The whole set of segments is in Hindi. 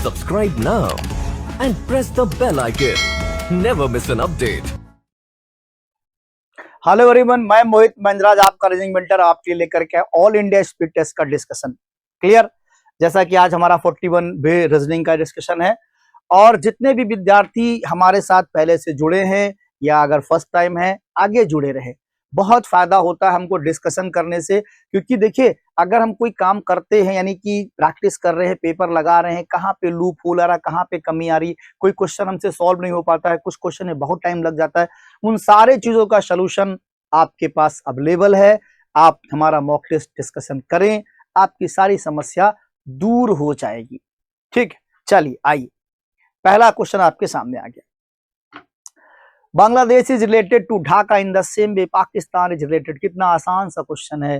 Subscribe now and press the bell icon. Never miss an update. Hello everyone, मैं मोहित मंजराज आपका रीजनिंग मेंटर आपके लिए लेकर के ऑल इंडिया स्पीड टेस्ट का डिस्कशन क्लियर। जैसा कि आज हमारा 41 बे रीजनिंग का डिस्कशन है और जितने भी विद्यार्थी हमारे साथ पहले से जुड़े हैं या अगर फर्स्ट टाइम है आगे जुड़े रहे, बहुत फायदा होता है हमको डिस्कशन करने से। क्योंकि देखिए, अगर हम कोई काम करते हैं यानी कि प्रैक्टिस कर रहे हैं, पेपर लगा रहे हैं, कहाँ पे लूप होल आ रहा है, कहाँ पे कमी आ रही, कोई क्वेश्चन हमसे सॉल्व नहीं हो पाता है, कुछ क्वेश्चन में बहुत टाइम लग जाता है, उन सारे चीजों का सलूशन आपके पास अवेलेबल है। आप हमारा मॉक टेस्ट डिस्कशन करें, आपकी सारी समस्या दूर हो जाएगी। ठीक, चलिए आइए, पहला क्वेश्चन आपके सामने आ गया। Bangladesh is related to Dhaka in the same way Pakistan is related. कितना आसान सा क्वेश्चन है,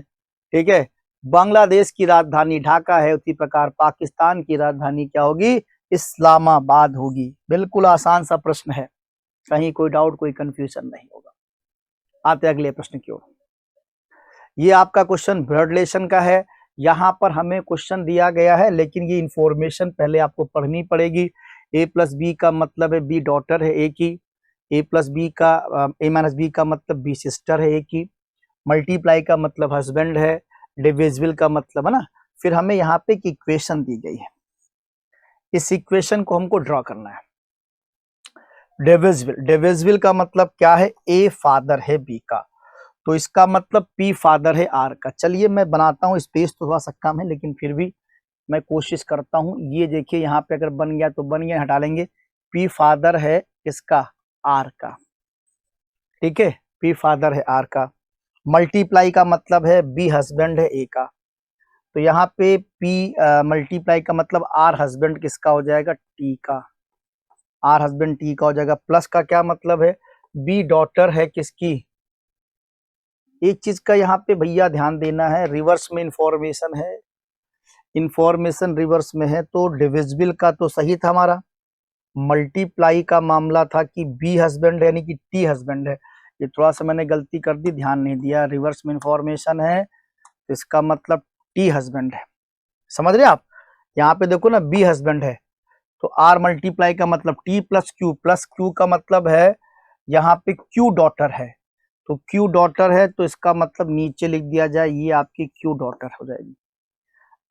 ठीक है। बांग्लादेश की राजधानी ढाका है, उसी प्रकार पाकिस्तान की राजधानी क्या होगी? इस्लामाबाद होगी। बिल्कुल आसान सा प्रश्न है, कहीं कोई डाउट कोई कंफ्यूजन नहीं होगा। आते अगले प्रश्न की ओर। ये आपका क्वेश्चन ब्लड रिलेशन का है। यहाँ पर हमें क्वेश्चन दिया गया है, लेकिन ये इंफॉर्मेशन पहले आपको पढ़नी पड़ेगी। ए प्लस बी का मतलब है बी डॉटर है ए की, ए प्लस बी का ए माइनस बी का मतलब बी सिस्टर है ए की, मल्टीप्लाई का मतलब हस्बैंड है, डिविजिबल का मतलब है ना। फिर हमें यहाँ पे एक इक्वेशन दी गई है, इस इक्वेशन को हमको ड्रॉ करना है। डिविजिबल, डिविजिबल का मतलब क्या है? ए फादर है बी का, तो इसका मतलब पी फादर है आर का। चलिए मैं बनाता हूँ, स्पेस तो थोड़ा सा कम है लेकिन फिर भी मैं कोशिश करता हूँ। ये देखिए यहाँ पे अगर बन गया तो बन गया, हटा लेंगे। पी फादर है किसका? आर का, ठीक है। पी फादर है आर का। मल्टीप्लाई का मतलब है बी हस्बैंड है ए का, तो यहाँ पे पी मल्टीप्लाई का मतलब आर हस्बैंड किसका हो जाएगा? टी का। आर हस्बैंड टी का हो जाएगा। प्लस का क्या मतलब है? बी डॉटर है किसकी? एक चीज का यहाँ पे भैया ध्यान देना है, रिवर्स में इंफॉर्मेशन है, इंफॉर्मेशन रिवर्स में है। तो डिविजिबल का तो सही था हमारा, मल्टीप्लाई का मामला था कि बी हस्बैंड यानी कि टी हस्बैंड है। ये थोड़ा सा मैंने गलती कर दी, ध्यान नहीं दिया। रिवर्स में इंफॉर्मेशन है तो इसका मतलब टी हस्बैंड है, समझ रहे आप। यहाँ पे देखो ना, बी हस्बैंड है तो आर मल्टीप्लाई का मतलब टी प्लस क्यू का मतलब है यहाँ पे क्यू डॉटर है, तो क्यू डॉटर है तो इसका मतलब नीचे लिख दिया जाए, ये आपकी क्यू डॉटर हो जाएगी।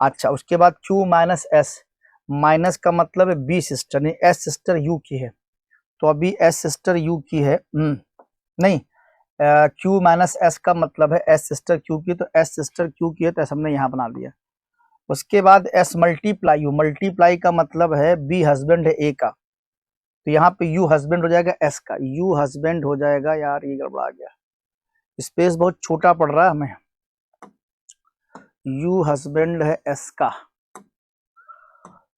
अच्छा, उसके बाद क्यू माइनस एस, माइनस का मतलब है बी सिस्टर, नहीं एस सिस्टर यू की है, तो अभी एस सिस्टर यू की है। नहीं, क्यू माइनस एस का मतलब है एस सिस्टर क्यू की, तो एस सिस्टर क्यू की है तो हमने यहाँ बना दिया। उसके बाद एस मल्टीप्लाई यू, मल्टीप्लाई का मतलब है बी हस्बैंड है ए का, तो यहाँ पे यू हस्बैंड हो जाएगा एस का, यू हस्बैंड हो जाएगा। यार ये गड़बड़ा गया, स्पेस बहुत छोटा पड़ रहा है हमें। यू हस्बैंड है एस का,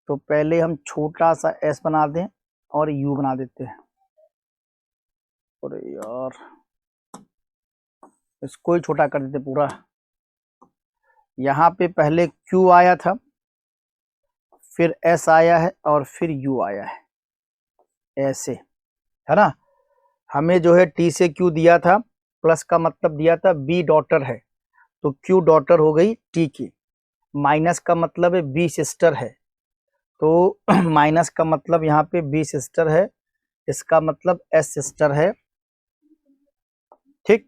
तो पहले हम छोटा सा एस बना दें और यू बना देते हैं। अरे यार, इसको ही छोटा कर देते पूरा। यहाँ पे पहले क्यू आया था, फिर एस आया है और फिर यू आया है, ऐसे है ना। हमें जो है टी से क्यू दिया था, प्लस का मतलब दिया था बी डॉटर है, तो क्यू डॉटर हो गई टी की। माइनस का मतलब है बी सिस्टर है, तो माइनस का मतलब यहाँ पे बी सिस्टर है, इसका मतलब एस सिस्टर है, ठीक।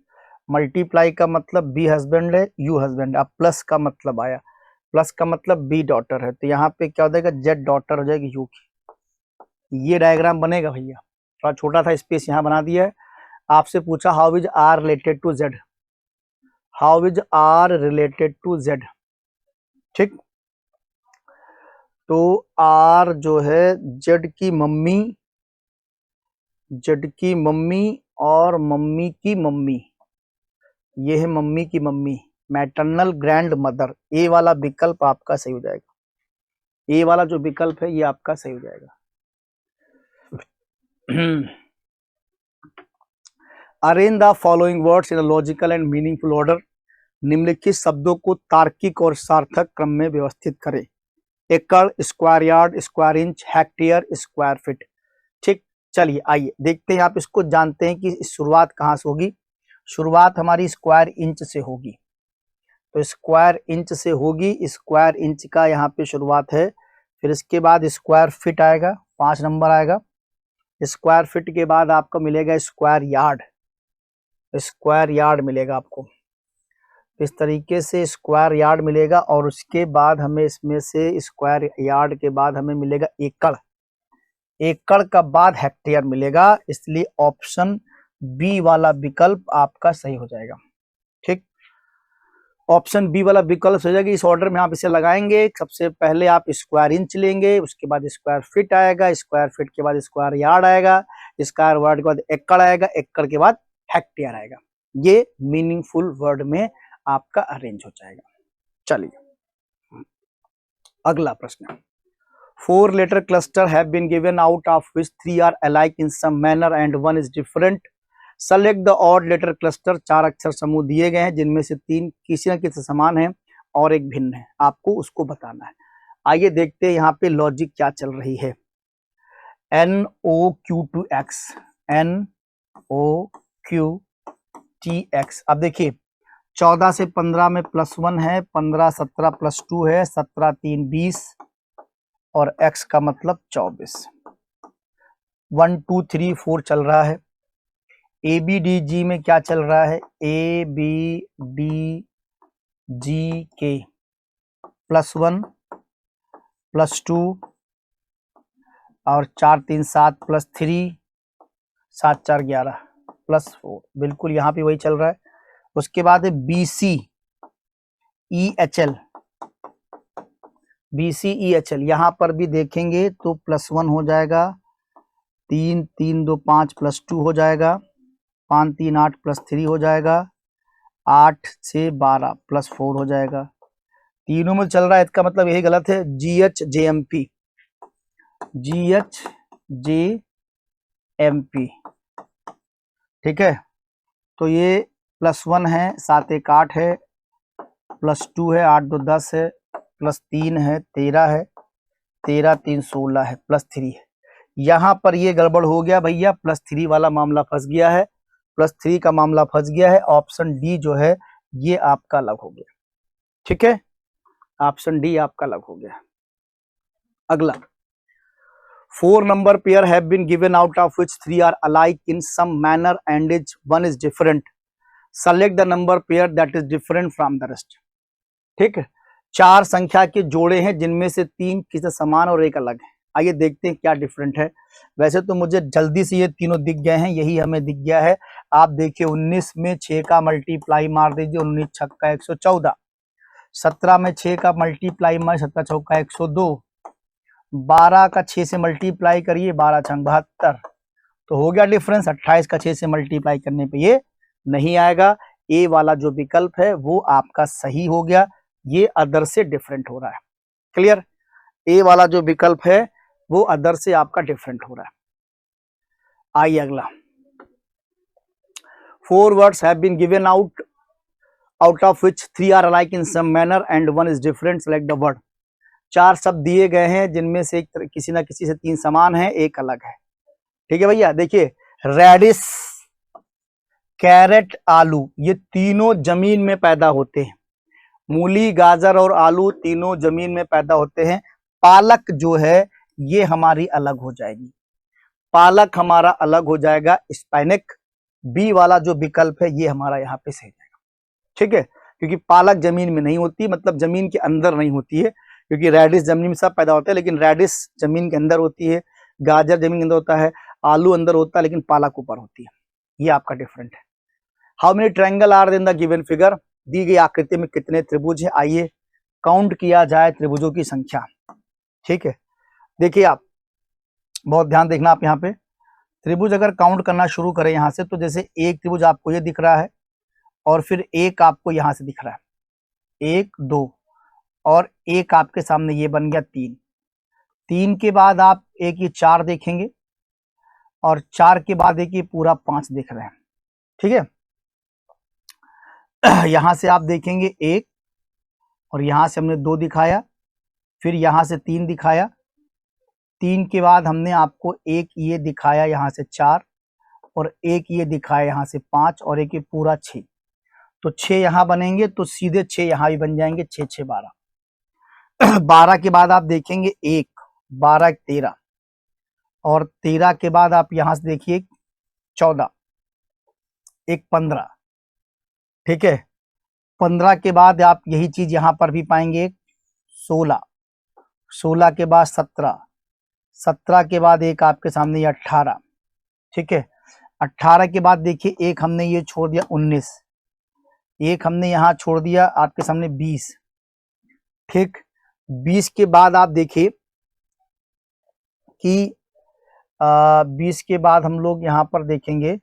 मल्टीप्लाई का मतलब बी हस्बैंड है यू हस्बैंड। अब प्लस का मतलब आया, प्लस का मतलब बी डॉटर है, तो यहाँ पे क्या हो जाएगा? जेड डॉटर हो जाएगी यू की। ये डायग्राम बनेगा भैया, थोड़ा छोटा था, स्पेस यहाँ बना दिया है। आपसे पूछा how is R related to Z, how is R related to Z, ठीक। तो आर जो है जेड की मम्मी, जेड की मम्मी और मम्मी की मम्मी, ये है मम्मी की mummy, maternal grandmother. A वाला विकल्प आपका सही हो जाएगा, ए वाला जो विकल्प है ये आपका सही हो जाएगा। Arrange the following words in a logical and meaningful order. निम्नलिखित शब्दों को तार्किक और सार्थक क्रम में व्यवस्थित करें। एकड़, square yard, square inch, hectare, square feet, ठीक। चलिए आइए देखते हैं, आप इसको जानते हैं कि शुरुआत कहाँ से होगी। शुरुआत हमारी स्क्वायर इंच से होगी, तो स्क्वायर इंच से होगी, स्क्वायर इंच का यहाँ पे शुरुआत है। फिर इसके बाद स्क्वायर फिट आएगा, 5 नंबर आएगा। स्क्वायर फिट के बाद आपको मिलेगा स्क्वायर यार्ड, स्क्वायर यार्ड मिलेगा आपको इस तरीके से, स्क्वायर यार्ड मिलेगा। और उसके बाद हमें इसमें से स्क्वायर यार्ड के बाद हमें मिलेगा एकड़, एकड़ का बाद हेक्टेयर मिलेगा। इसलिए ऑप्शन बी वाला विकल्प आपका सही हो जाएगा। ठीक, ऑप्शन बी वाला विकल्प हो जाएगा। इस ऑर्डर में आप इसे लगाएंगे। सबसे पहले आप स्क्वायर इंच लेंगे, उसके बाद स्क्वायर फीट आएगा, स्क्वायर फीट के बाद स्क्वायर यार्ड आएगा, स्क्वायर यार्ड के बाद एकड़ आएगा, एकड़ के बाद हेक्टेयर आएगा। ये मीनिंगफुल वर्ड में आपका अरेंज हो जाएगा। चलिए अगला प्रश्न, 4 letter cluster have been given out of which 3 are alike in some manner and 1 is different. Select the odd letter cluster। 4 अक्षर समूह दिए गए हैं जिनमें से 3 किसी न किसी समान है और एक भिन्न है, आपको उसको बताना है। आइए देखते हैं यहाँ पे लॉजिक क्या चल रही है। NOQ2X, NOQTX। अब देखिए 14 से 15 में +1 है, 15 17 +2 है, 17 3 20 और x का मतलब 24। 1 2 3 4 चल रहा है। ABDG में क्या चल रहा है, ABDG के +1 +2 और 4 3 7 +3 7 4 11 +4, बिल्कुल यहाँ पे वही चल रहा है। उसके बाद है BCEHL, BCEHL यहाँ पर भी देखेंगे तो +1 हो जाएगा, 3 3 2 5 +2 हो जाएगा, 5 3 8 +3 हो जाएगा, 8 6 12 +4 हो जाएगा। तीनों में चल रहा है, इसका मतलब यही गलत है। GHJMP, GHJMP, ठीक है। तो ये +1 है, 7 1 8 है, +2 है, 8 2 10 है, +3 है 13 है, 13 3 16 है, +3 है। यहाँ पर ये गड़बड़ हो गया भैया, +3 वाला मामला फंस गया है, +3 का मामला फंस गया है। ऑप्शन डी जो है ये आपका अलग हो गया, ठीक है, ऑप्शन डी आपका अलग हो गया। अगला, 4 number pair have been given out of which 3 are alike in some manner and 1 is different. Select the number pair that is different from the rest. ठीक है, 4 संख्या के जोड़े हैं जिनमें से 3 किसी समान और एक अलग है। आइए देखते हैं क्या डिफरेंट है। वैसे तो मुझे जल्दी से ये तीनों दिख गए हैं, यही हमें दिख गया है। आप देखिए 19 में 6 का मल्टीप्लाई मार दीजिए, 19 छक्का 114, 17 में 6 का मल्टीप्लाई मार 17 चौका 102, 12 का 6 से मल्टीप्लाई करिए, 12 छंग 72, तो हो गया डिफरेंस। 28 का 6 से मल्टीप्लाई करने पे ये नहीं आएगा। ए वाला जो विकल्प है वो आपका सही हो गया, ये अदर से डिफरेंट हो रहा है। क्लियर, ए वाला जो विकल्प है वो अदर से आपका डिफरेंट हो रहा है। आइए अगला, 4 words have been given out of which 3 are alike in some manner and 1 is different. Select the word। 4 शब्द दिए गए हैं जिनमें से किसी ना किसी से 3 समान है, एक अलग है। ठीक है भैया, देखिए रेडिश, कैरेट, आलू, ये तीनों जमीन में पैदा होते हैं। मूली, गाजर और आलू तीनों जमीन में पैदा होते हैं। पालक जो है ये हमारी अलग हो जाएगी, पालक हमारा अलग हो जाएगा, स्पाइनक। बी वाला जो विकल्प है ये हमारा यहाँ पे सही जाएगा, ठीक है, क्योंकि पालक जमीन में नहीं होती, मतलब जमीन के अंदर नहीं होती है, क्योंकि रेडिश जमीन में सब पैदा होता है लेकिन रेडिश जमीन के अंदर होती है, गाजर जमीन के अंदर होता है, आलू अंदर होता है लेकिन पालक ऊपर होती है। ये आपका डिफरेंट है। How many triangle are in the given figure. दी गई आकृति में कितने त्रिभुज है, आइए काउंट किया जाए त्रिभुजों की संख्या। ठीक है, देखिए आप बहुत ध्यान देखना, आप यहाँ पे त्रिभुज अगर काउंट करना शुरू करें यहाँ से, तो जैसे एक त्रिभुज आपको ये दिख रहा है और फिर एक आपको यहाँ से दिख रहा है, 1 2 और एक आपके सामने ये बन गया 3, 3 के बाद आप एक ये 4 देखेंगे और 4 के बाद एक ये पूरा 5 देख रहे हैं। ठीक है, यहां से आप देखेंगे 1 और यहां से हमने 2 दिखाया, फिर यहां से 3 दिखाया, 3 के बाद हमने आपको एक ये दिखाया यहाँ से 4 और एक ये दिखाया यहाँ से 5 और एक ये पूरा 6, तो 6 यहाँ बनेंगे, तो सीधे 6 यहाँ भी बन जाएंगे, 6 6 12। 12 के बाद आप देखेंगे 1, 12 13, और 13 के बाद आप यहां से देखिए 14, 1 15, ठीक है। 15 के बाद आप यही चीज यहां पर भी पाएंगे 16, 16 के बाद 17, 17 के बाद एक आपके सामने ये 18, ठीक है। 18 के बाद देखिए एक हमने ये छोड़ दिया 19, एक हमने यहाँ छोड़ दिया आपके सामने 20, ठीक। 20 के बाद आप देखिए कि 20 के बाद हम लोग यहाँ पर देखेंगे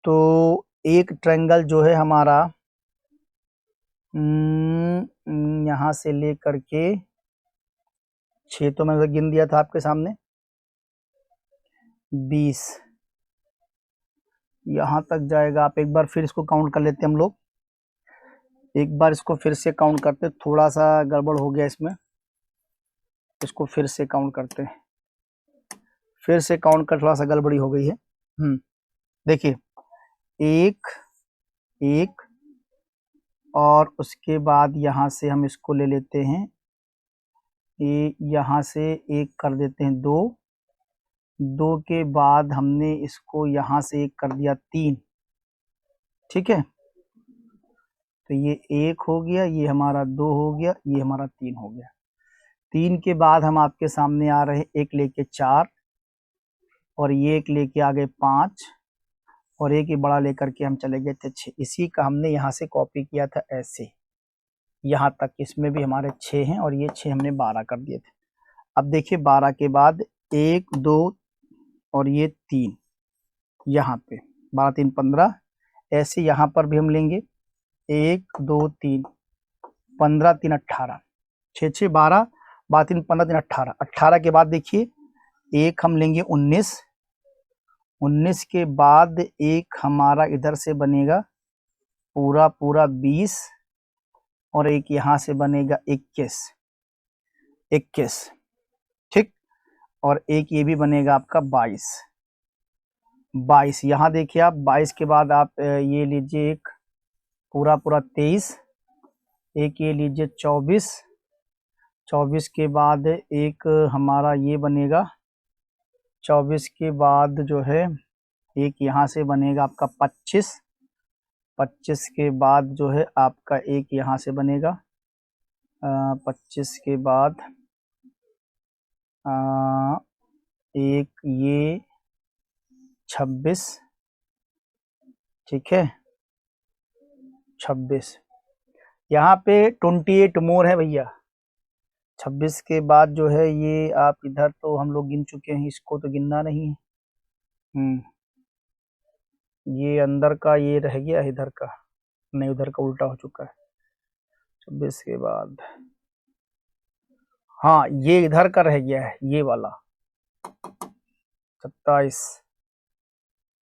तो एक ट्रायंगल जो है हमारा यहाँ से लेकर के 6 तो मैंने गिन दिया था आपके सामने, 20 यहाँ तक जाएगा। आप एक बार फिर इसको काउंट कर लेते हैं हम लोग, एक बार इसको फिर से काउंट करते, थोड़ा सा गड़बड़ हो गया इसमें, इसको फिर से काउंट करते हैं, फिर से काउंट कर थोड़ा सा गड़बड़ी हो गई है। देखिए 1 1 और उसके बाद यहाँ से हम इसको ले लेते हैं, ये यहाँ से 1 कर देते हैं 2, 2 के बाद हमने इसको यहाँ से 1 कर दिया 3, ठीक है। तो ये 1 हो गया, ये हमारा 2 हो गया, ये हमारा 3 हो गया। 3 के बाद हम आपके सामने आ रहे हैं 1 लेके 4, और ये 1 लेके आ गए 5, और एक ही बड़ा लेकर के हम चले गए थे 6। इसी का हमने यहाँ से कॉपी किया था ऐसे, यहाँ तक इसमें भी हमारे 6 हैं, और ये 6 हमने 12 कर दिए थे। अब देखिए 12 के बाद 1 2 और ये 3, यहाँ पे 12 3 15, ऐसे यहाँ पर भी हम लेंगे 1 2 3 15 3 18, 6 6 12, 12 3 15 3 18, 18 के बाद देखिए एक हम लेंगे 19, 19 के बाद एक हमारा इधर से बनेगा पूरा पूरा 20, और एक यहाँ से बनेगा 21, 21, ठीक। और एक ये भी बनेगा आपका 22, 22। यहाँ देखिए आप 22 के बाद आप ये लीजिए एक पूरा पूरा 23, एक ये लीजिए 24, 24 के बाद एक हमारा ये बनेगा 24 के बाद जो है एक यहाँ से बनेगा आपका 25, 25 के बाद जो है आपका एक यहाँ से बनेगा 25 के बाद एक ये 26, ठीक है 26। यहाँ पे 28 मोर है भैया। 26 के बाद जो है ये आप इधर तो हम लोग गिन चुके हैं, इसको तो गिनना नहीं है। ये अंदर का ये रह गया, इधर का नहीं, उधर का उल्टा हो चुका है। 26 के बाद हाँ ये इधर का रह गया है, ये वाला 27,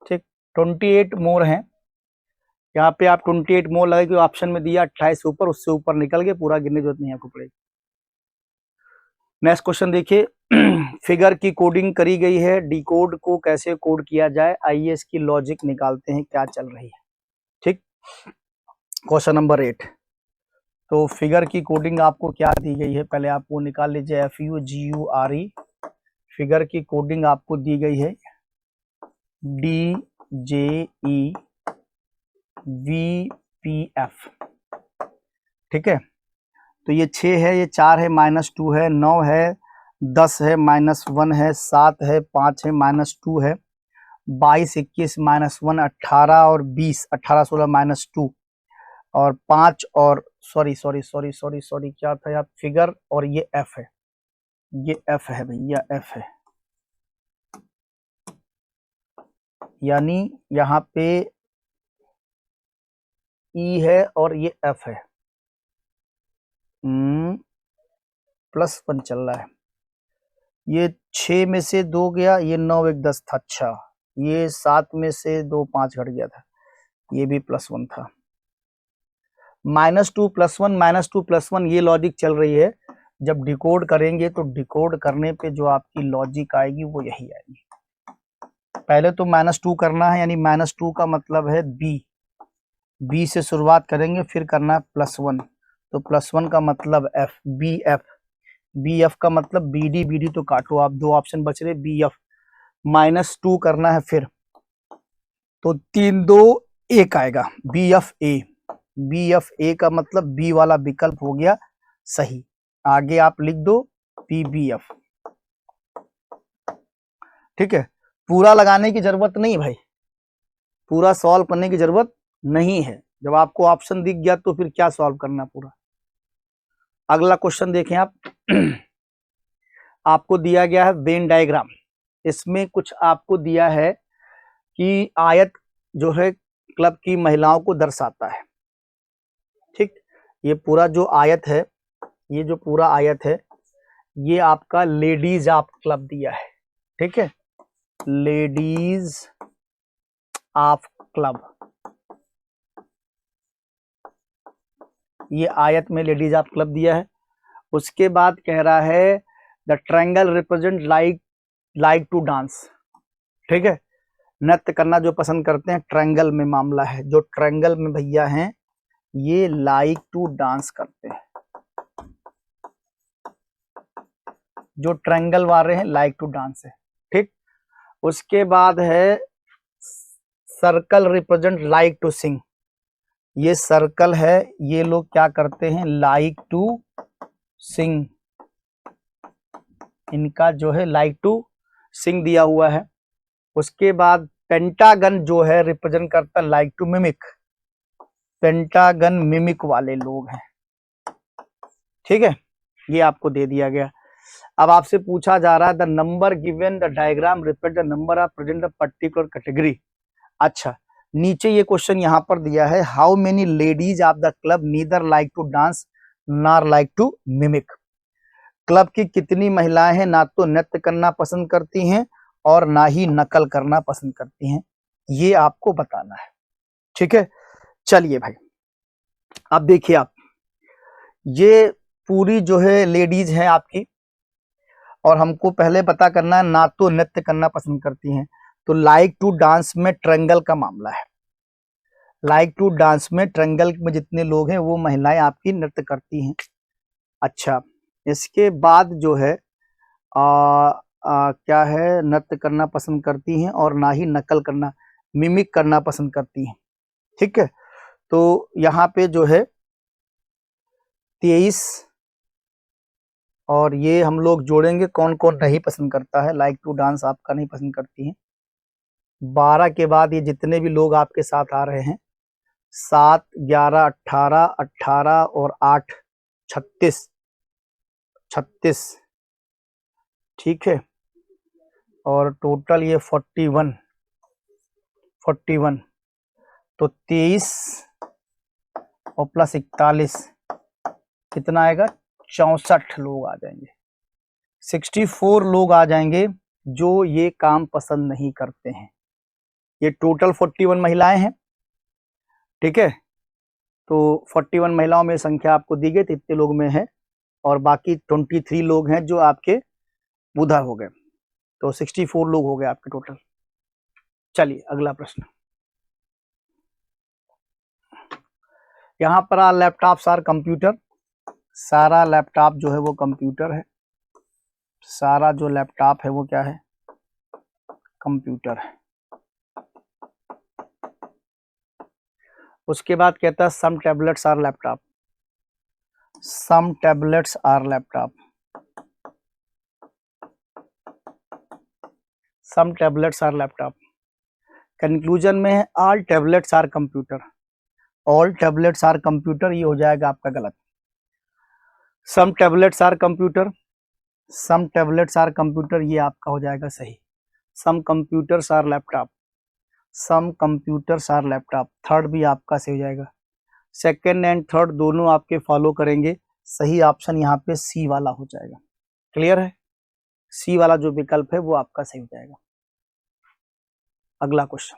ठीक। 28 मोर हैं यहाँ पे। आप 28 मोर लगे कि ऑप्शन में दिया 28 से ऊपर, उससे ऊपर निकल गए, पूरा गिनने की जरूरत नहीं आपको पड़ेगी। नेक्स्ट क्वेश्चन देखिए, फिगर की कोडिंग करी गई है, डिकोड को कैसे कोड किया जाए, आइए इसकी लॉजिक निकालते हैं क्या चल रही है, ठीक। Question number 8। तो फिगर की कोडिंग आपको क्या दी गई है, पहले आप वो निकाल लीजिए, FUGURE। फिगर की कोडिंग आपको दी गई है DJEVPF, ठीक है। तो ये 6 है, ये 4 है, -2 है, 9 है, 10 है, -1 है, 7 है, 5 है, -2 है, 22 21 -1, 18 और 20, 18 16 -2 और 5 और सॉरी क्या था यार, फिगर और ये F है, ये F है भैया, F है, यानी यहाँ पे E है और ये F है। +1 चल रहा है, ये 6 में से 2 गया, ये 9 1 10 था, अच्छा ये 7 में से 2 5 घट गया था, ये भी +1 था। -2 +1 -2 +1 ये लॉजिक चल रही है। जब डिकोड करेंगे तो डिकोड करने पे जो आपकी लॉजिक आएगी वो यही आएगी। पहले तो -2 करना है, यानी -2 का मतलब है B से शुरुआत करेंगे, फिर करना है +1, तो +1 का मतलब F, बी एफ का मतलब बी डी तो काटो आप, 2 ऑप्शन बच रहे, बी एफ -2 करना है फिर, तो 3 2 1 आएगा, बी एफ ए का मतलब बी वाला विकल्प हो गया सही। आगे आप लिख दो बी एफ। ठीक है, पूरा लगाने की जरूरत नहीं भाई, पूरा सॉल्व करने की जरूरत नहीं है। जब आपको ऑप्शन दिख गया तो फिर क्या सॉल्व करना पूरा। अगला क्वेश्चन देखें आप। आपको दिया गया है वेन डायग्राम, इसमें कुछ आपको दिया है कि आयत जो है क्लब की महिलाओं को दर्शाता है। ठीक, ये पूरा जो आयत है, ये जो पूरा आयत है, ये आपका लेडीज ऑफ क्लब दिया है। ठीक है, लेडीज ऑफ क्लब, ये आयत में लेडीज ऑफ क्लब दिया है। उसके बाद कह रहा है the triangle represent like to dance. ठीक है, नृत्य करना जो पसंद करते हैं, ट्रायंगल में मामला है, जो ट्रायंगल में भैया हैं ये लाइक टू डांस करते हैं, जो ट्रायंगल वाले हैं लाइक टू डांस है। ठीक, उसके बाद है circle represent like to sing, ये सर्कल है, ये लोग क्या करते हैं, लाइक टू सिंग, इनका जो है लाइक टू सिंग दिया हुआ है। उसके बाद पेंटागन जो है रिप्रेजेंट करता है like to mimic, pentagon mimic वाले लोग हैं। ठीक है, ये आपको दे दिया गया। अब आपसे पूछा जा रहा है the number given the diagram represent the number of present the particular category. अच्छा, नीचे ये क्वेश्चन यहाँ पर दिया है how many ladies of the club neither like to dance nor like to mimic. Club की कितनी महिलाएं हैं ना तो नृत्य करना पसंद करती हैं और ना ही नकल करना पसंद करती हैं, ये आपको बताना है। ठीक है, चलिए भाई, अब देखिए आप, ये पूरी जो है लेडीज हैं आपकी, और हमको पहले पता करना है ना तो नृत्य करना पसंद करती हैं, तो लाइक टू डांस में ट्रायंगल का मामला है, लाइक टू डांस में ट्रायंगल में जितने लोग हैं वो महिलाएं आपकी नृत्य करती हैं। अच्छा, इसके बाद जो है क्या है, नृत्य करना पसंद करती हैं और ना ही नकल करना, मिमिक करना पसंद करती हैं। ठीक है, तो यहाँ पे जो है 23, और ये हम लोग जोड़ेंगे कौन कौन नहीं पसंद करता है, लाइक टू डांस आपका नहीं पसंद करती हैं। 12 के बाद ये जितने भी लोग आपके साथ आ रहे हैं, 7 11 18 18 और 8 36 36। ठीक है, और टोटल ये 41 तो 23 और प्लस 41 कितना आएगा, 64 लोग आ जाएंगे, 64 लोग आ जाएंगे जो ये काम पसंद नहीं करते हैं। ये टोटल 41 महिलाएं हैं। ठीक है, तो 41 महिलाओं में संख्या आपको दी गई, तो इतने लोग में है, और बाकी 23 लोग हैं जो आपके उधर हो गए, तो 64 लोग हो गए आपके टोटल। चलिए अगला प्रश्न, यहाँ पर लैपटॉप आर कंप्यूटर, सारा लैपटॉप जो है वो कंप्यूटर है, सारा जो लैपटॉप है वो क्या है, कंप्यूटर है। उसके बाद कहता है some tablets are laptop, some tablets are laptop, some tablets are laptop. Conclusion में है all tablets are computer, all tablets are computer, ये हो जाएगा आपका गलत। Some tablets are computer, some tablets are computer, ये आपका हो जाएगा सही। Some computers are laptop, some computers are laptop, third भी आपका सही हो जाएगा। सेकेंड एंड थर्ड दोनों आपके फॉलो करेंगे, सही ऑप्शन यहाँ पे सी वाला हो जाएगा। क्लियर है, सी वाला जो विकल्प है वो आपका सही हो जाएगा। अगला question,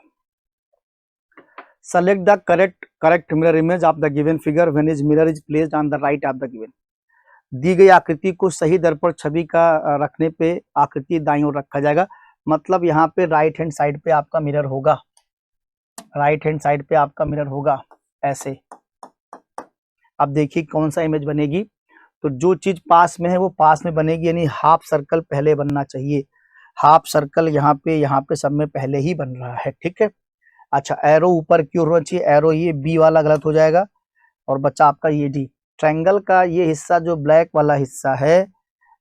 select the correct mirror image of the given figure when is mirror is placed on the right of the given. दी गई आकृति को सही दर्पण छवि का रखने पे आकृति दाईं ओर रखा जाएगा, मतलब यहाँ पे राइट हैंड साइड पे आपका मिरर होगा, राइट हैंड साइड पे आपका मिरर होगा ऐसे। अब देखिए कौन सा इमेज बनेगी। तो जो चीज पास में है वो पास में बनेगी, यानी हाफ सर्कल पहले बनना चाहिए। हाफ सर्कल यहाँ पे सब में पहले ही बन रहा है, ठीक है। अच्छा, एरो ऊपर की ओर होना चाहिए, एरो ये बी वाला गलत हो जाएगा और बच्चा आपका ये डी। ट्रायंगल का ये हिस्सा जो ब्लैक वाला हिस्सा है,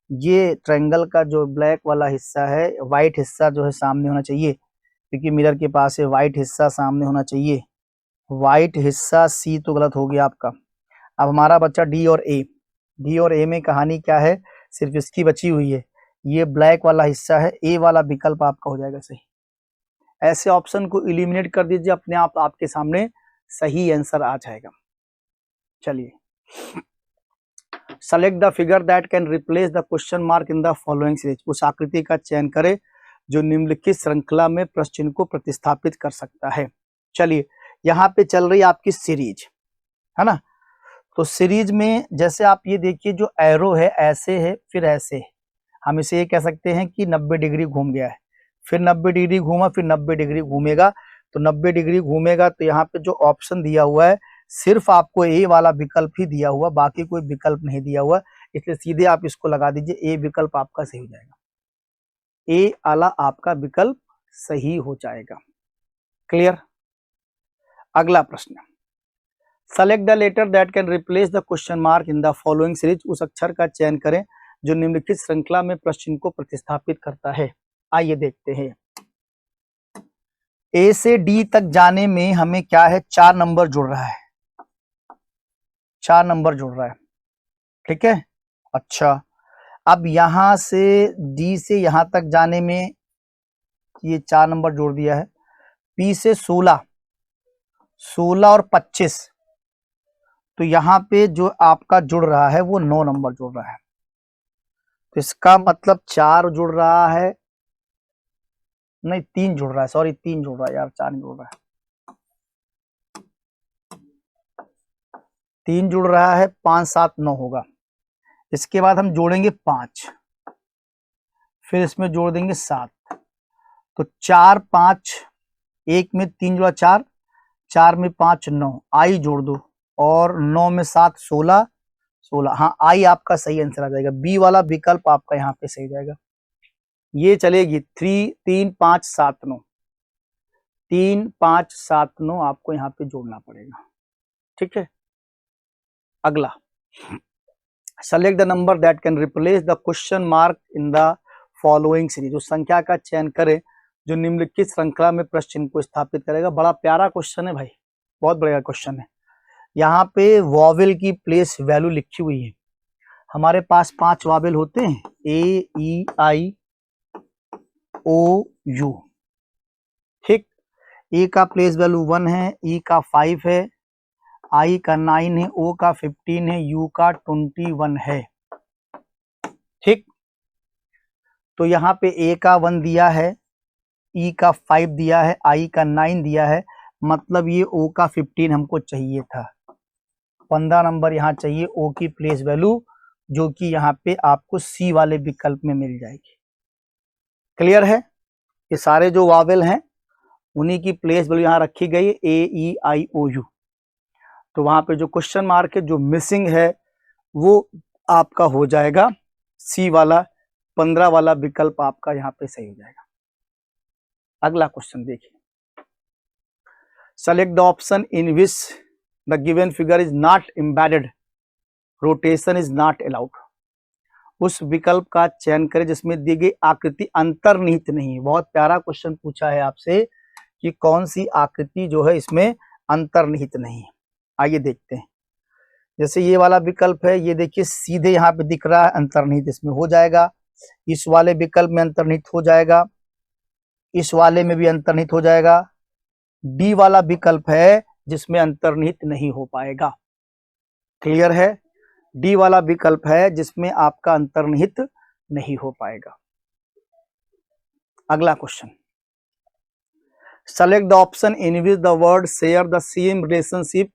ये ट्रायंगल का जो ब्लैक वाला हिस्सा है, व्हाइट हिस्सा जो है सामने होना चाहिए, क्योंकि मिरर के पास है, व्हाइट हिस्सा सामने होना चाहिए। व्हाइट हिस्सा सी तो गलत हो गया आपका। अब हमारा बच्चा डी और ए। डी और ए में कहानी क्या है, सिर्फ इसकी बची हुई है, ये ब्लैक वाला हिस्सा है, ए वाला विकल्प आपका हो जाएगा सही। ऐसे ऑप्शन को इलिमिनेट कर दीजिए, अपने आप आपके सामने सही आंसर आ जाएगा। चलिए, select the figure that can replace the question mark in the following series. उस आकृति का चयन करें जो निम्नलिखित श्रृंखला में प्रश्न चिन्ह को प्रतिस्थापित कर सकता है। चलिए, यहाँ पे चल रही आपकी सीरीज है ना। तो सीरीज में जैसे आप ये देखिए, जो एरो है ऐसे है फिर ऐसे है, हम इसे ये कह सकते हैं कि 90 डिग्री घूम गया है, फिर 90 डिग्री घूमा, फिर 90 डिग्री घूमेगा। तो 90 डिग्री घूमेगा तो यहाँ पे जो ऑप्शन दिया हुआ है सिर्फ आपको ए वाला विकल्प ही दिया हुआ, बाकी कोई विकल्प नहीं दिया हुआ, इसलिए सीधे आप इसको लगा दीजिए, ए विकल्प आपका सही हो जाएगा। ए वाला आपका विकल्प सही हो जाएगा। क्लियर। अगला प्रश्न, select the letter that can replace the question mark in the following series. उस अक्षर का चयन करें जो निम्नलिखित श्रृंखला में प्रश्न चिन्ह को प्रतिस्थापित करता है। आइए देखते हैं। ए से डी तक जाने में हमें क्या है, 4 नंबर जुड़ रहा है, 4 नंबर जुड़ रहा है, ठीक है। अच्छा, अब यहां से डी से यहां तक जाने में ये 4 नंबर जोड़ दिया है। पी से 16, 16 और 25, तो यहाँ पे जो आपका जुड़ रहा है वो 9 नंबर जुड़ रहा है। तो इसका मतलब 4 जुड़ रहा है, नहीं 3 जुड़ रहा है, सॉरी 3 जुड़ रहा है यार, 4 नहीं जुड़ रहा है, 3 जुड़ रहा है, 5 7 9 होगा। इसके बाद हम जोड़ेंगे 5, फिर इसमें जोड़ देंगे 7, तो 4 5, 1 में 3 जुड़ा 4, 4 में 5 9, आई जोड़ दो, और 9 में 7 16, 16, हाँ आई आपका सही आंसर आ जाएगा। बी वाला विकल्प आपका यहाँ पे सही जाएगा। ये चलेगी 3 3 5 7 9, 3 5 7 9 आपको यहाँ पे जोड़ना पड़ेगा, ठीक है। अगला, select the number that can replace the question mark in the following series. उस संख्या का चयन करें जो निम्नलिखित श्रृंखला में प्रश्न चिन्ह को स्थापित करेगा। बड़ा प्यारा क्वेश्चन है भाई, बहुत बढ़िया क्वेश्चन है। यहाँ पे वॉवेल की प्लेस वैल्यू लिखी हुई है। हमारे पास 5 वॉवेल होते हैं, ए ई आई ओ यू, ठीक। ए का प्लेस वैल्यू 1 है, ई का 5 है, आई का 9 है, ओ का 15 है, यू का 21 है, ठीक। तो यहाँ पे ए का 1 दिया है, ई का 5 दिया है, आई का 9 दिया है, मतलब ये ओ का 15 हमको चाहिए था। 15 नंबर यहाँ चाहिए ओ की प्लेस वैल्यू, जो कि यहाँ पे आपको सी वाले विकल्प में मिल जाएगी। क्लियर है। ये सारे जो वावेल हैं उन्हीं की प्लेस वैल्यू यहाँ रखी गई है, ए ई आई ओ यू। तो वहां पे जो क्वेश्चन मार्क है जो मिसिंग है वो आपका हो जाएगा सी वाला, 15 वाला विकल्प आपका यहाँ पे सही हो जाएगा। अगला क्वेश्चन देखिए, select the option in which the given figure is not embedded, rotation is not allowed. उस विकल्प का चयन करें जिसमें दी गई आकृति अंतर्निहित नहीं है। बहुत प्यारा क्वेश्चन पूछा है आपसे कि कौन सी आकृति जो है इसमें अंतर्निहित नहीं है। आइए देखते हैं। जैसे ये वाला विकल्प है, ये देखिए सीधे यहाँ पे दिख रहा है, अंतर्निहित इसमें हो जाएगा। इस वाले विकल्प में अंतर्निहित हो जाएगा, इस वाले में भी अंतर्निहित हो जाएगा। डी वाला विकल्प है जिसमें अंतर्निहित नहीं हो पाएगा। क्लियर है। डी वाला विकल्प है जिसमें आपका अंतर्निहित नहीं हो पाएगा। अगला question, select the option in which the word share the same relationship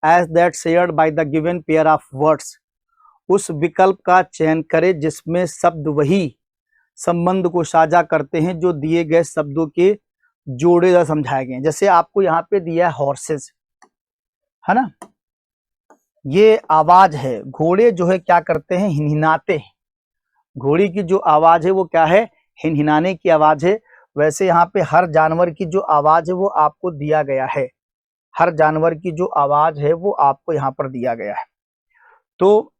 as that shared by the given pair of words. उस विकल्प का चयन करें जिसमें शब्द वही संबंध को साझा करते हैं जो दिए गए शब्दों के जोड़े द्वारा समझाए गए। जैसे आपको यहाँ पे दिया है हॉर्सेस, है ना, ये आवाज है, घोड़े जो है क्या करते हैं, हिनहिनाते हैं। घोड़ी की जो आवाज है वो क्या है, हिनहिनाने की आवाज है। वैसे यहाँ पे हर जानवर की जो आवाज है वो आपको दिया गया है, हर जानवर की जो आवाज है वो आपको यहाँ पर दिया गया है। तो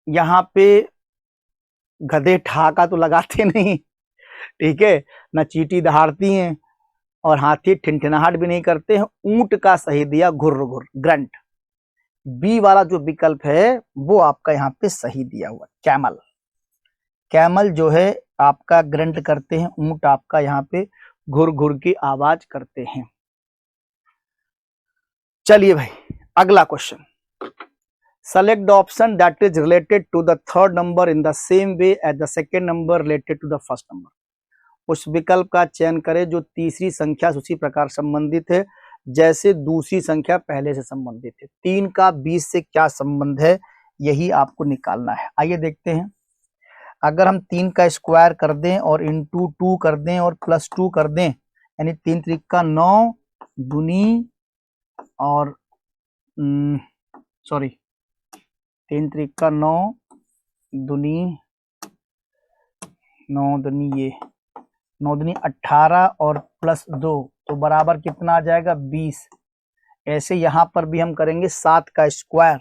यहाँ पे गधे ठहाका तो लगाते नहीं, ठीक है, ना चींटी दहाड़ती हैं, और हाथी ठिनठिनाहट भी नहीं करते हैं। ऊंट का सही दिया घुर्र घुर्र, ग्रंट। बी वाला जो विकल्प है वो आपका यहाँ पे सही दिया हुआ, कैमल। कैमल जो है आपका ग्रंट करते हैं, ऊंट आपका यहाँ पे घुर घुर की आवाज करते हैं। चलिए भाई, अगला question. Select the option that is related to the third number in the same way as the second number related to the first number. उस विकल्प का चयन करें जो तीसरी संख्या से उसी प्रकार संबंधित है जैसे दूसरी संख्या पहले से संबंधित है। 3 का 20 से क्या संबंध है, यही आपको निकालना है। आइए देखते हैं। अगर हम 3 का स्क्वायर कर दें और इंटू 2 कर दें और प्लस 2 कर दें, यानी 3 त्रिका 9 दूनी और 3 त्रिका 9 दूनी 9 दूनी ये 9 दूनी 18 और प्लस 2 तो बराबर कितना आ जाएगा, 20। ऐसे यहां पर भी हम करेंगे 7 का स्क्वायर,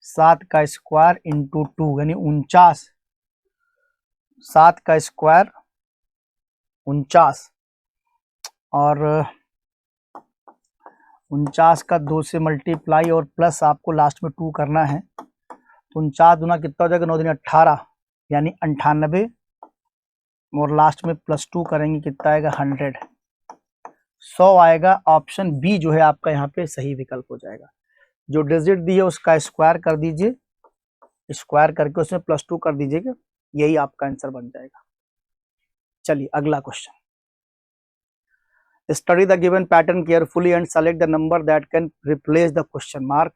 7 का स्क्वायर इंटू 2 यानी 49, 7 का स्क्वायर 49 और 49 का 2 से मल्टीप्लाई और प्लस आपको लास्ट में 2 करना है। तो 49 दूना कितना हो जाएगा, 9 दूनी 18 यानी 98 और लास्ट में प्लस 2 करेंगे कितना आएगा, 100, 100 आएगा। ऑप्शन बी जो है आपका यहाँ पे सही विकल्प हो जाएगा। जो डिजिट दी है उसका स्क्वायर कर दीजिए, स्क्वायर करके उसमें प्लस 2 कर दीजिएगा, यही आपका आंसर बन जाएगा। चलिए अगला question. Study the given pattern carefully and select the number that can replace the question mark.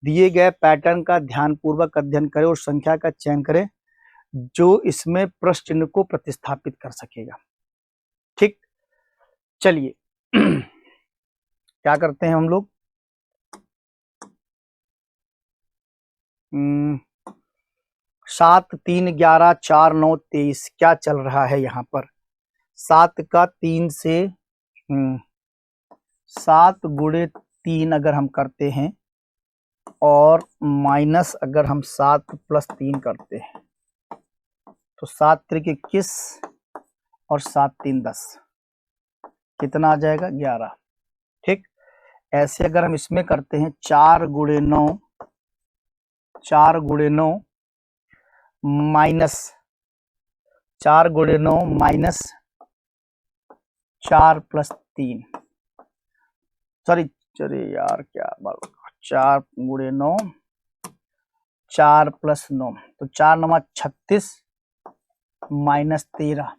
दिए गए पैटर्न का ध्यानपूर्वक अध्ययन करें और संख्या का चयन करें जो इसमें प्रश्न चिन्ह को प्रतिस्थापित कर सकेगा। ठीक, चलिए क्या करते हैं हम लोग, 7 3 11 4 9 23 क्या चल रहा है यहाँ पर। 7 का 3 से 7 गुणे 3 अगर हम करते हैं और माइनस अगर हम 7 प्लस 3 करते हैं तो 7 त्रिक 21 और 7 3 10 कितना आ जाएगा, 11। ठीक, ऐसे अगर हम इसमें करते हैं 4 गुणे 9, 4 गुणे 9 माइनस 4 गुणे 9 माइनस 4 प्लस 3, सॉरी चलिए यार क्या बात, 4 गुणे 9 4 प्लस 9 तो 4 9 36 माइनस 13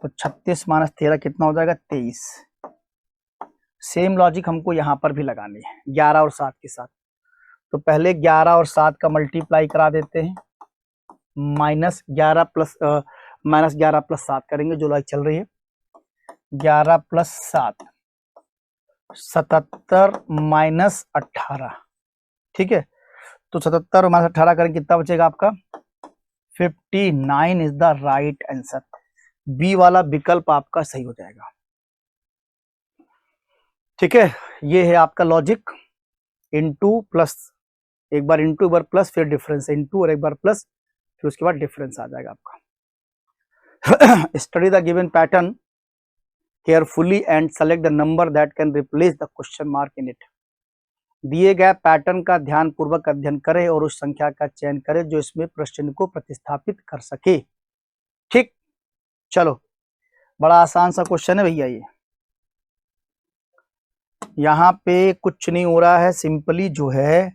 तो 36 माइनस 13 कितना हो जाएगा, 23। सेम लॉजिक हमको यहाँ पर भी लगानी है 11 और 7 के साथ। तो पहले 11 और 7 का मल्टीप्लाई करा देते हैं, माइनस 11 प्लस 7 करेंगे जो लॉजिक चल रही है। 11 प्लस 7 77 माइनस 18, ठीक है। तो 77 माइनस 18 करें कितना बचेगा आपका, 59 is the right answer. B वाला विकल्प आपका सही हो जाएगा। ठीक है, ये है आपका लॉजिक। इनटू प्लस, एक बार इनटू एक बार प्लस फिर डिफरेंस, इनटू और एक बार प्लस फिर उसके बाद डिफरेंस आ जाएगा आपका। Study the given pattern carefully and select the number that can replace the question mark in it. दिए गए पैटर्न का ध्यान पूर्वक अध्ययन करें और उस संख्या का चयन करें जो इसमें प्रश्न को प्रतिस्थापित कर सके। ठीक, चलो बड़ा आसान सा क्वेश्चन है भैया ये। यहाँ पे कुछ नहीं हो रहा है, सिंपली जो है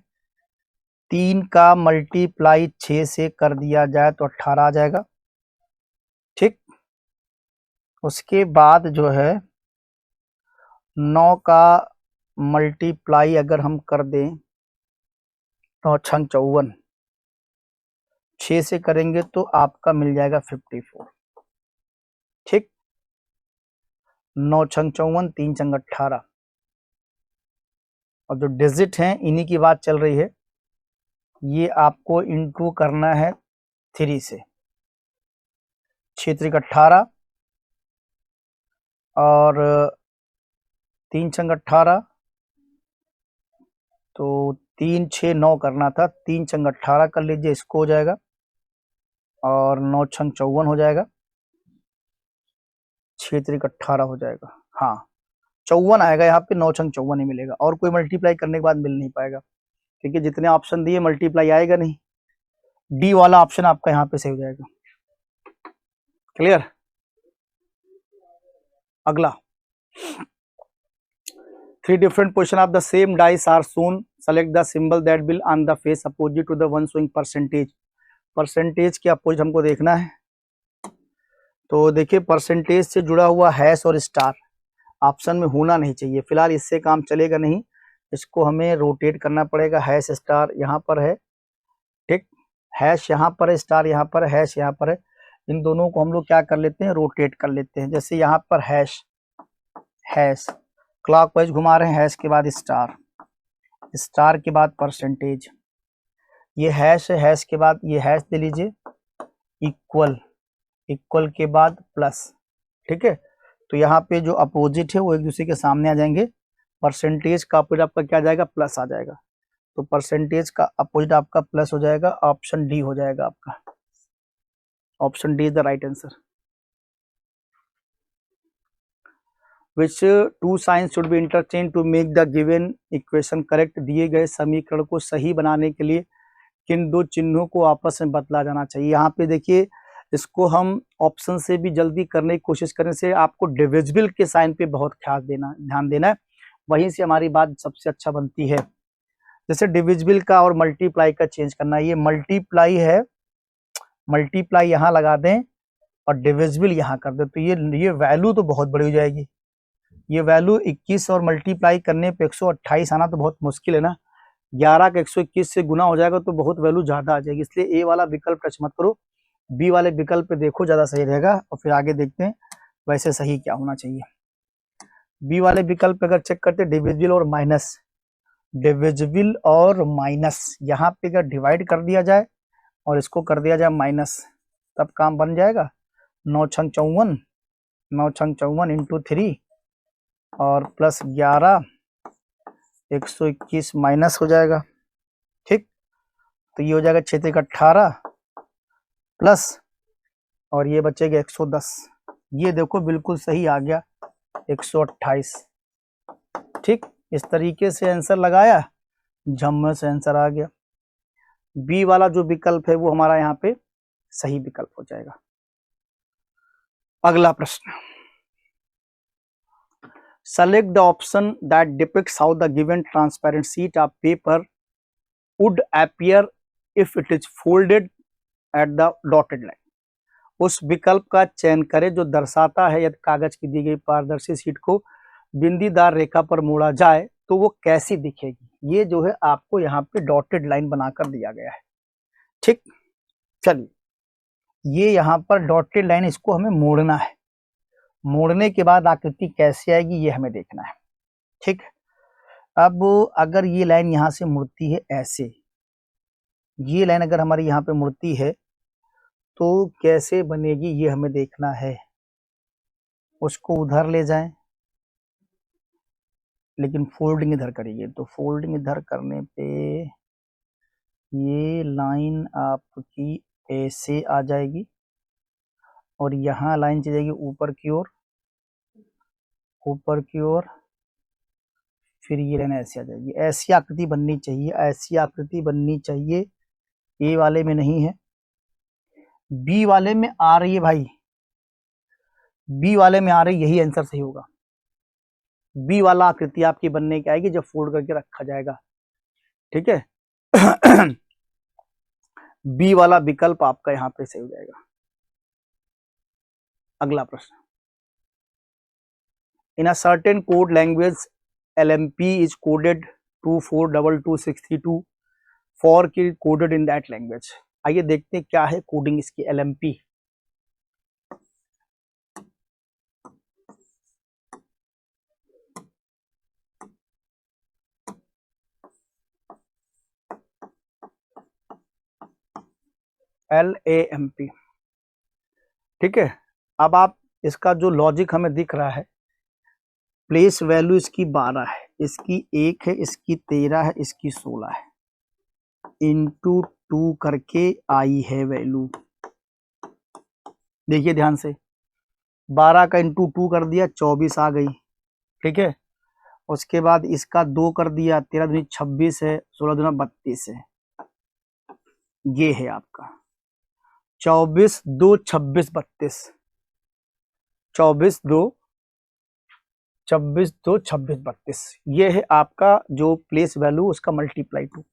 3 का मल्टीप्लाई 6 से कर दिया जाए तो 18 आ जाएगा। ठीक, उसके बाद जो है 9 का मल्टीप्लाई अगर हम कर दें तो 6 54, 6 से करेंगे तो आपका मिल जाएगा 54। ठीक, 9 6 54 3 6 18, और जो डिजिट हैं इन्हीं की बात चल रही है, ये आपको इंटू करना है 3 से। 6 × 18 और 3 × 18, तो 3 6 9 करना था, 3 × 18 कर लीजिए, इसको हो जाएगा, और 9 × 54 हो जाएगा, 6 × 18 हो जाएगा। हाँ 54 आएगा यहाँ पे, 9 × 54 ही मिलेगा, और कोई मल्टीप्लाई करने के बाद मिल नहीं पाएगा, क्योंकि जितने ऑप्शन दिए मल्टीप्लाई आएगा नहीं। डी वाला ऑप्शन आपका यहाँ पे सही हो जाएगा। क्लियर। अगला, 3 different position of the same dice are shown. Select the symbol that will on the face opposite to the one showing percentage. Percentage के अपोजिट हमको देखना है, तो देखिए परसेंटेज से जुड़ा हुआ हैश और स्टार ऑप्शन में होना नहीं चाहिए। फिलहाल इससे काम चलेगा नहीं, इसको हमें रोटेट करना पड़ेगा। हैश स्टार यहाँ पर है, ठीक, हैश यहाँ पर है, स्टार यहाँ पर है, हैश यहाँ पर है। इन दोनों को हम लोग क्या कर लेते हैं, रोटेट कर लेते हैं। जैसे यहाँ पर हैश, हैश क्लॉकवाइज घुमा रहे हैं, हैश के बाद स्टार, स्टार के बाद परसेंटेज, ये हैश है, हैश के बाद ये हैश दे लीजिए, इक्वल, इक्वल के बाद प्लस, ठीक है। तो यहाँ पे जो अपोजिट है वो एक दूसरे के सामने आ जाएंगे। परसेंटेज का अपोजिट आपका क्या आ जाएगा, प्लस आ जाएगा, तो परसेंटेज का अपोजिट आपका प्लस हो जाएगा। ऑप्शन डी हो जाएगा आपका, option D is the right answer. Which two signs should be interchanged to make the given equation correct? दिए गए समीकरण को सही बनाने के लिए किन दो चिन्हों को आपस में बदला जाना चाहिए। यहाँ पे देखिए, इसको हम ऑप्शन से भी जल्दी करने की कोशिश करने से आपको डिविजिबल के साइन पे बहुत ध्यान देना है, वहीं से हमारी बात सबसे अच्छा बनती है। जैसे डिविजिबल का और मल्टीप्लाई का चेंज करना, ये मल्टीप्लाई है, मल्टीप्लाई यहाँ लगा दें और डिविजिबल यहाँ कर दें, तो ये वैल्यू तो बहुत बड़ी हो जाएगी। ये वैल्यू 21 और मल्टीप्लाई करने पे 128 आना तो बहुत मुश्किल है ना। 11 का 121 से गुना हो जाएगा तो बहुत वैल्यू ज्यादा आ जाएगी, इसलिए ए वाला विकल्प टच मत करो, बी वाले विकल्प पे देखो, ज्यादा सही रहेगा। और फिर आगे देखते हैं वैसे सही क्या होना चाहिए। बी वाले विकल्प पे अगर चेक करते हैं, डिविजिबल और माइनस, डिविजिबल और माइनस, यहाँ पे अगर डिवाइड कर दिया जाए और इसको कर दिया जाए माइनस, तब काम बन जाएगा। 9 × 54, 9 × 54 इंटू 3 और प्लस 11, 121 माइनस हो जाएगा, ठीक। तो ये हो जाएगा 6 × 18 प्लस, और ये बचेगा 110। ये देखो बिल्कुल सही आ गया, 128, ठीक। इस तरीके से आंसर लगाया, झम्मे से आंसर आ गया। बी वाला जो विकल्प है वो हमारा यहाँ पे सही विकल्प हो जाएगा। अगला प्रश्न, select the option that depicts how the given transparent sheet of paper would appear if it is folded at the dotted line. उस विकल्प का चयन करें जो दर्शाता है यदि कागज की दी गई पारदर्शी शीट को बिंदीदार रेखा पर मोड़ा जाए तो वो कैसी दिखेगी। ये जो है आपको यहाँ पे डॉटेड लाइन बनाकर दिया गया है, ठीक। चलिए, ये यहाँ पर डॉटेड लाइन, इसको हमें मोड़ना है, मोड़ने के बाद आकृति कैसे आएगी ये हमें देखना है, ठीक। अब अगर ये लाइन यहाँ से मुड़ती है ऐसे, ये लाइन अगर हमारी यहाँ पे मुड़ती है तो कैसे बनेगी ये हमें देखना है। उसको उधर ले जाएं, लेकिन फोल्डिंग इधर करिए, तो फोल्डिंग इधर करने पे ये लाइन आपकी ऐसे आ जाएगी और यहाँ लाइन चली जाएगी ऊपर की ओर, ऊपर की ओर, फिर ये लाइन ऐसे आ जाएगी। ऐसी आकृति बननी चाहिए, ऐसी आकृति बननी चाहिए। ए वाले में नहीं है, बी वाले में आ रही है भाई, बी वाले में आ रही, यही आंसर सही होगा। बी वाला आकृति आपकी बनने की आएगी जब फोल्ड करके रखा जाएगा, ठीक है। बी वाला विकल्प आपका यहाँ पे सही हो जाएगा। अगला प्रश्न, in a certain code language LMP is coded 2422632 for key coded in that language. आइए देखते हैं क्या है कोडिंग इसकी LMP। LAMP। ठीक है, अब आप इसका जो लॉजिक हमें दिख रहा है, प्लेस वैल्यू इसकी 12 है, इसकी 1 है, इसकी 13 है, इसकी 16 है, इंटू 2 करके आई है वैल्यू। देखिए ध्यान से, 12 का इंटू 2 कर दिया 24 आ गई। ठीक है, उसके बाद इसका 2 कर दिया, 13 दूनी 26 है, 16 दूना 32 है। ये है आपका 24 2 26 32, 24 2 26 2 26 32, ये है आपका जो प्लेस वैल्यू, उसका मल्टीप्लाई टू।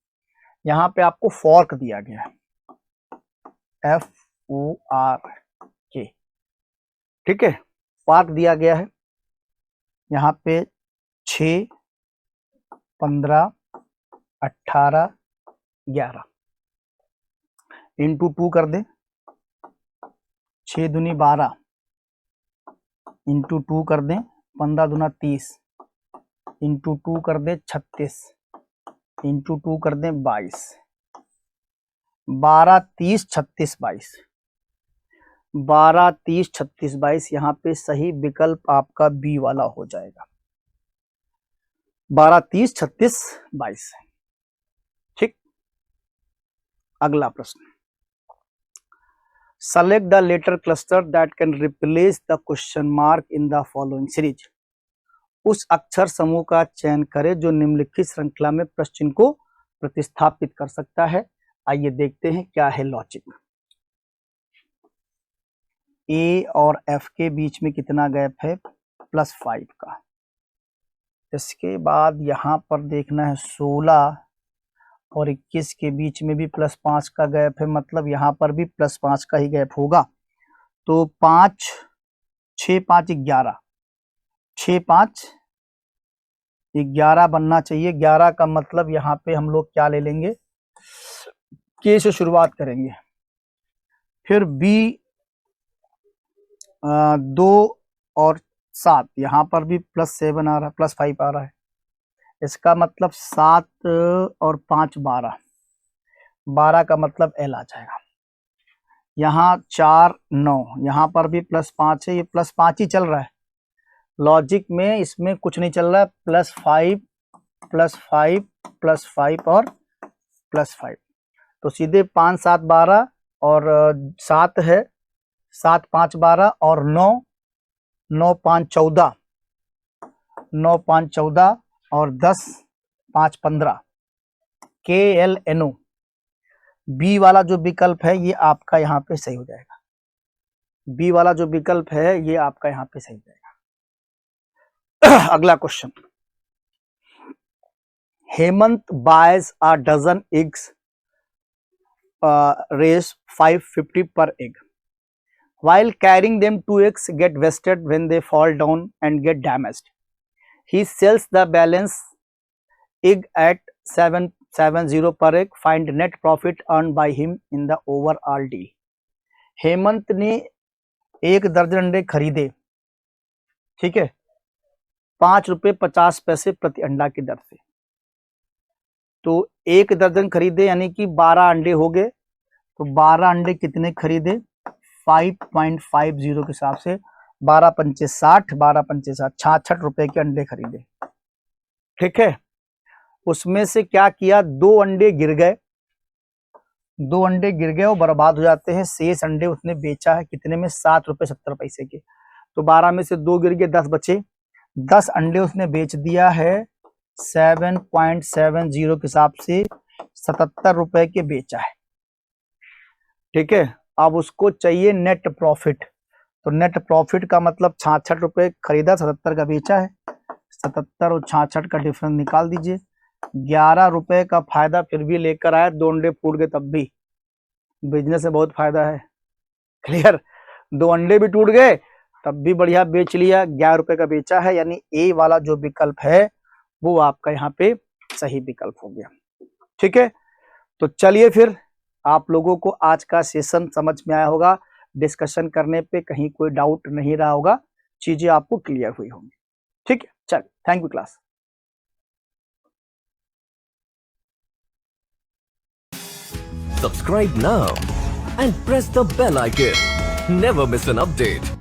यहाँ पे आपको फॉर्क दिया गया है, FORK। ठीक है, फॉर्क दिया गया है यहाँ पे 6 15 18 11 इंटू 2 कर दे, 6 दूनी 12 इंटू 2 कर दें, 15 दूना 30 इंटू 2 कर दें 36 इंटू 2 कर दें 22, 12 30 36 22, 12 30 36 22। यहाँ पे सही विकल्प आपका बी वाला हो जाएगा, 12 30 36 22। ठीक, अगला प्रश्न, select the letter cluster that can replace the question mark in the following series. उस अक्षर समूह का चयन करें जो निम्नलिखित श्रृंखला में प्रश्न चिन्ह को प्रतिस्थापित कर सकता है। आइए देखते हैं क्या है लॉजिक। ए और एफ के बीच में कितना गैप है, +5 का। इसके बाद यहाँ पर देखना है 16 और 21 के बीच में भी +5 का गैप है, मतलब यहाँ पर भी +5 का ही गैप होगा। तो 5 6 5 11, 6 5 11 बनना चाहिए। 11 का मतलब यहाँ पे हम लोग क्या ले लेंगे, के से शुरुआत करेंगे, फिर बी 2 और 7, यहाँ पर भी +7 आ रहा है, +5 आ रहा है। इसका मतलब 7 और 5 12, 12 का मतलब L आ जाएगा। यहाँ 4 9, यहाँ पर भी +5 है, ये +5 ही चल रहा है। लॉजिक में इसमें कुछ नहीं चल रहा है, +5 +5 +5 और +5, तो सीधे 5 7 12 और 7 है, 7 5 12 और 9 9 5 14, 9 5 14 और 10 5 15, KLNO। बी वाला जो विकल्प है ये आपका यहाँ पे सही हो जाएगा, बी वाला जो विकल्प है ये आपका यहाँ पे सही हो जाएगा। अगला question, Hemant buys a dozen eggs, raise 550 per egg. While carrying them, 2 eggs get wasted when they fall down and get damaged. He sells the balance egg at 770 per egg. Find net profit earned by him in the overall deal. Hemant ने 1 दर्जन अंडे खरीदे, ठीक है, 5 रुपये 50 पैसे प्रति अंडा की दर से। तो 1 दर्जन खरीदे यानी कि 12 अंडे हो गए, तो 12 अंडे कितने खरीदे, 5.50 के हिसाब से 12 पंचे 60, 12 पंचे 60, 66 रुपए के अंडे खरीदे। ठीक है, उसमें से क्या किया, 2 अंडे गिर गए, 2 अंडे गिर गए और बर्बाद हो जाते हैं। शेष अंडे उसने बेचा है कितने में, 7 रुपए 70 पैसे के। तो 12 में से 2 गिर गए, 10 बचे, 10 अंडे उसने बेच दिया है 7.70 के हिसाब से 77 रुपए के बेचा है। ठीक है, अब उसको चाहिए नेट प्रॉफिट। तो नेट प्रॉफिट का मतलब 66 रुपए खरीदा, 77 का बेचा है, 77 और 66 का डिफरेंस निकाल दीजिए। 11 रुपए का फायदा फिर भी लेकर आया, 2 अंडे फूट गए तब भी, बिजनेस में बहुत फायदा है। क्लियर, 2 अंडे भी टूट गए तब भी बढ़िया बेच लिया, 11 रुपए का बेचा है। यानी ए वाला जो विकल्प है वो आपका यहाँ पे सही विकल्प हो गया। ठीक है, तो चलिए फिर, आप लोगों को आज का सेशन समझ में आया होगा, डिस्कशन करने पे कहीं कोई डाउट नहीं रहा होगा, चीजें आपको क्लियर हुई होंगी। ठीक है, चल, thank you class. Subscribe now and press the bell icon. Never miss an update.